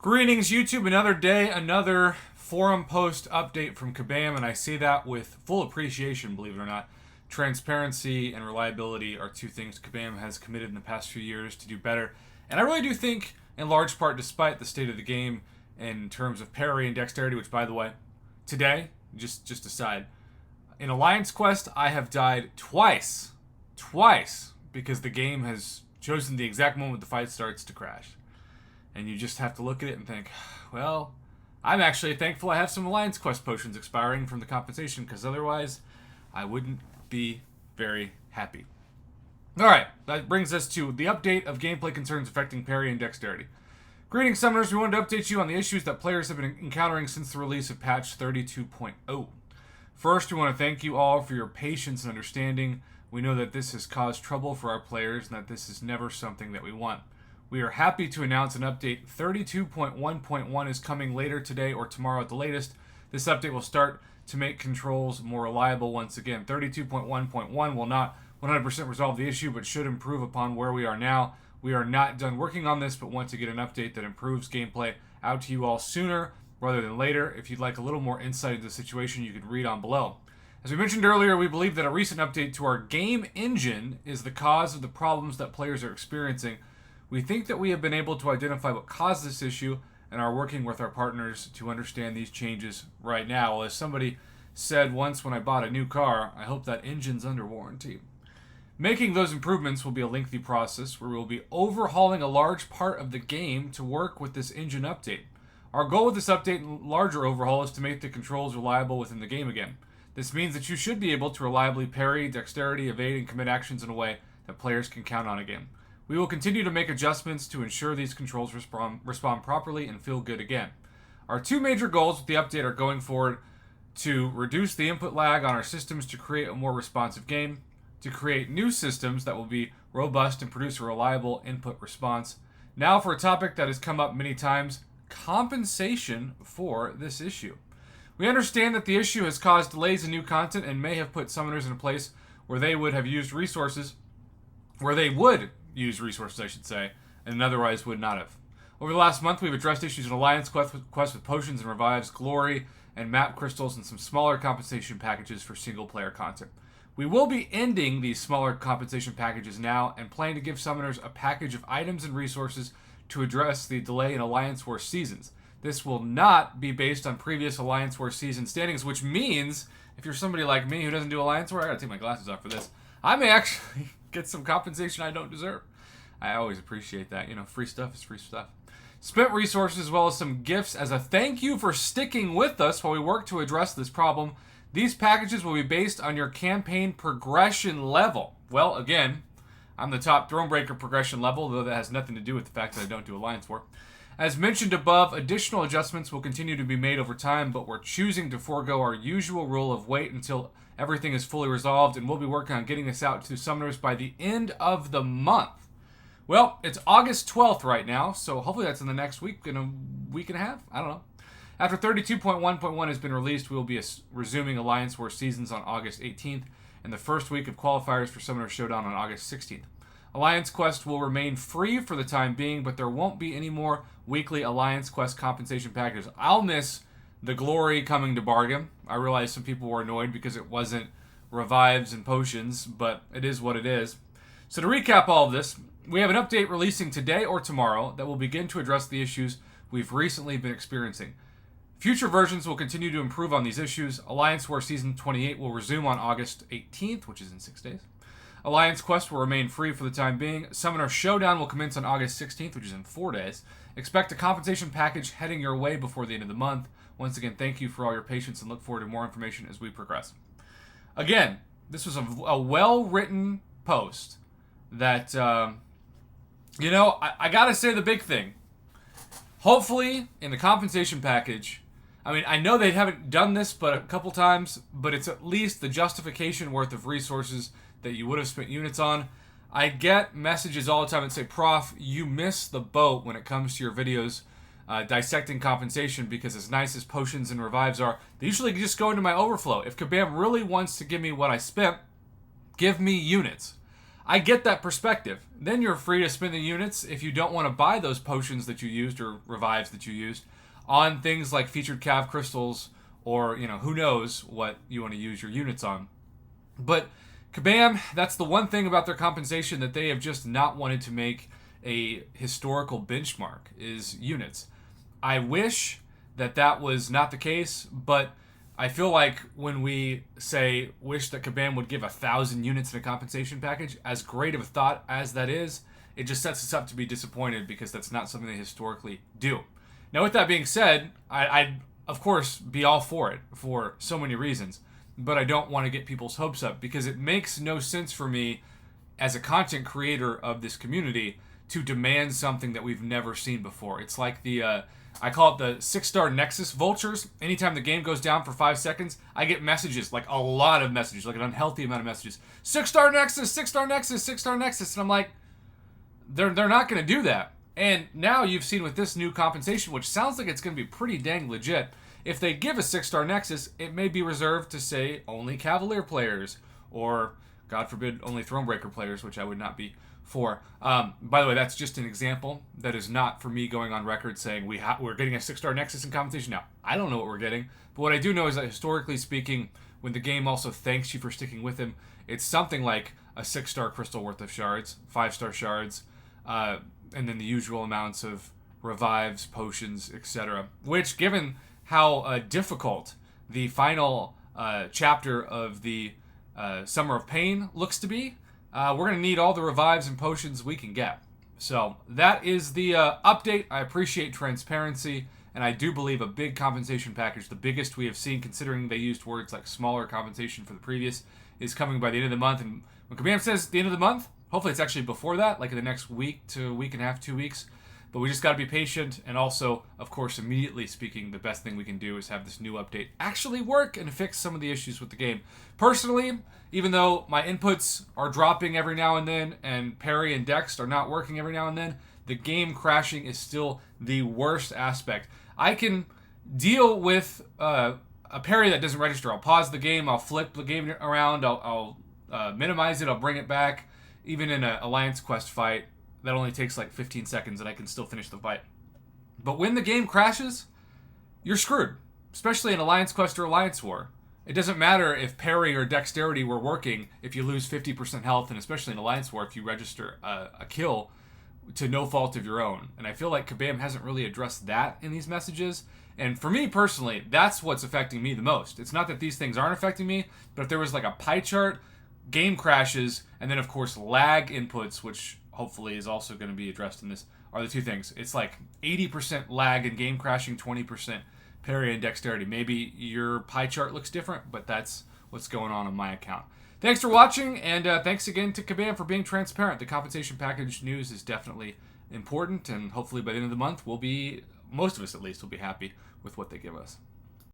Greetings, YouTube. Another day, another forum post update from Kabam, and I say that with full appreciation, believe it or not. Transparency and reliability are two things Kabam has committed in the past few years to do better. And I really do think, in large part, despite the state of the game in terms of parry and dexterity, which, by the way, today, just aside, in Alliance Quest, I have died twice, because the game has chosen the exact moment the fight starts to crash. And you just have to look at it and think, well, I'm actually thankful I have some Alliance Quest potions expiring from the compensation, because otherwise I wouldn't be very happy. Alright, that brings us to the update of gameplay concerns affecting parry and dexterity. Greetings, Summoners. We wanted to update you on the issues that players have been encountering since the release of patch 32.0. First, we want to thank you all for your patience and understanding. We know that this has caused trouble for our players and that this is never something that we want. We are happy to announce an update. 32.1.1 is coming later today or tomorrow at the latest. This update will start to make controls more reliable once again. 32.1.1 will not 100% resolve the issue, but should improve upon where we are now. We are not done working on this, but want to get an update that improves gameplay out to you all sooner rather than later. If you'd like a little more insight into the situation, you can read on below. As we mentioned earlier, we believe that a recent update to our game engine is the cause of the problems that players are experiencing. We think that we have been able to identify what caused this issue and are working with our partners to understand these changes right now. Well, as somebody said once when I bought a new car, I hope that engine's under warranty. Making those improvements will be a lengthy process where we will be overhauling a large part of the game to work with this engine update. Our goal with this update and larger overhaul is to make the controls reliable within the game again. This means that you should be able to reliably parry, dexterity, evade, and commit actions in a way that players can count on again. We will continue to make adjustments to ensure these controls respond properly and feel good again. Our two major goals with the update are going forward to reduce the input lag on our systems to create a more responsive game, to create new systems that will be robust and produce a reliable input response. Now for a topic that has come up many times, compensation for this issue. We understand that the issue has caused delays in new content and may have put summoners in a place where they would use resources, I should say, and otherwise would not have. Over the last month, we've addressed issues in Alliance Quest with potions and revives, glory, and map crystals, and some smaller compensation packages for single-player content. We will be ending these smaller compensation packages now and plan to give summoners a package of items and resources to address the delay in Alliance War seasons. This will not be based on previous Alliance War season standings, which means if you're somebody like me who doesn't do Alliance War, I gotta take my glasses off for this, I may actually get some compensation I don't deserve. I always appreciate that. Free stuff is free stuff. Spent resources as well as some gifts as a thank you for sticking with us while we work to address this problem. These packages will be based on your campaign progression level. Well, again, I'm the top Thronebreaker progression level, though that has nothing to do with the fact that I don't do Alliance War. As mentioned above, additional adjustments will continue to be made over time, but we're choosing to forego our usual rule of wait until everything is fully resolved, and we'll be working on getting this out to summoners by the end of the month. Well, it's August 12th right now, so hopefully that's in the next week, in a week and a half? I don't know. After 32.1.1 has been released, we will be resuming Alliance War seasons on August 18th, and the first week of qualifiers for Summoner Showdown on August 16th. Alliance Quest will remain free for the time being, but there won't be any more weekly Alliance Quest compensation packages. I'll miss the glory coming to bargain. I realize some people were annoyed because it wasn't revives and potions, but it is what it is. So to recap all of this, we have an update releasing today or tomorrow that will begin to address the issues we've recently been experiencing. Future versions will continue to improve on these issues. Alliance War Season 28 will resume on August 18th, which is in 6 days. Alliance Quest will remain free for the time being. Summoner Showdown will commence on August 16th, which is in 4 days. Expect a compensation package heading your way before the end of the month. Once again, thank you for all your patience and look forward to more information as we progress. Again, this was a well-written post that, I gotta say the big thing. Hopefully, in the compensation package, I know they haven't done this but a couple times, but it's at least the justification worth of resources that you would have spent units on. I get messages all the time that say, Prof, you miss the boat when it comes to your videos dissecting compensation, because as nice as potions and revives are, they usually just go into my overflow. If Kabam really wants to give me what I spent, give me units. I get that perspective. Then you're free to spend the units if you don't want to buy those potions that you used or revives that you used on things like featured cav crystals or, who knows what you want to use your units on. But Kabam, that's the one thing about their compensation that they have just not wanted to make a historical benchmark is units. I wish that was not the case, but I feel like when we say wish that Kabam would give 1,000 units in a compensation package, as great of a thought as that is, it just sets us up to be disappointed because that's not something they historically do. Now, with that being said, I'd of course be all for it for so many reasons, but I don't want to get people's hopes up because it makes no sense for me as a content creator of this community to demand something that we've never seen before. It's like I call it the 6-star Nexus vultures. Anytime the game goes down for 5 seconds, I get messages, like a lot of messages, like an unhealthy amount of messages. 6-star Nexus, 6-star Nexus, 6-star Nexus. And I'm like, they're not going to do that. And now you've seen with this new compensation, which sounds like it's going to be pretty dang legit, if they give a 6-star Nexus, it may be reserved to, say, only Cavalier players, or, God forbid, only Thronebreaker players, which I would not be for. By the way, that's just an example. That is not for me going on record saying we're getting a 6-star Nexus in compensation. Now, I don't know what we're getting, but what I do know is that historically speaking, when the game also thanks you for sticking with him, it's something like a 6-star crystal worth of shards, 5-star shards, and then the usual amounts of revives, potions, etc. Which, given how difficult the final chapter of the Summer of Pain looks to be, we're going to need all the revives and potions we can get. So that is the update. I appreciate transparency, and I do believe a big compensation package, the biggest we have seen considering they used words like smaller compensation for the previous, is coming by the end of the month. And when Kabam says the end of the month, hopefully it's actually before that, like in the next week to week and a half, 2 weeks. But we just got to be patient, and also, of course, immediately speaking, the best thing we can do is have this new update actually work and fix some of the issues with the game. Personally, even though my inputs are dropping every now and then, and parry and dex are not working every now and then, the game crashing is still the worst aspect. I can deal with a parry that doesn't register. I'll pause the game, I'll flip the game around, I'll minimize it, I'll bring it back. Even in an Alliance Quest fight, that only takes like 15 seconds and I can still finish the fight. But when the game crashes, you're screwed. Especially in Alliance Quest or Alliance War. It doesn't matter if parry or dexterity were working if you lose 50% health, and especially in Alliance War if you register a kill to no fault of your own. And I feel like Kabam hasn't really addressed that in these messages. And for me personally, that's what's affecting me the most. It's not that these things aren't affecting me, but if there was like a pie chart, game crashes, and then of course lag inputs, which hopefully is also going to be addressed in this, are the two things. It's like 80% lag and game crashing, 20% parry and dexterity. Maybe your pie chart looks different, but that's what's going on my account. Thanks for watching, and thanks again to Kabam for being transparent. The compensation package news is definitely important, and hopefully by the end of the month, most of us at least, will be happy with what they give us.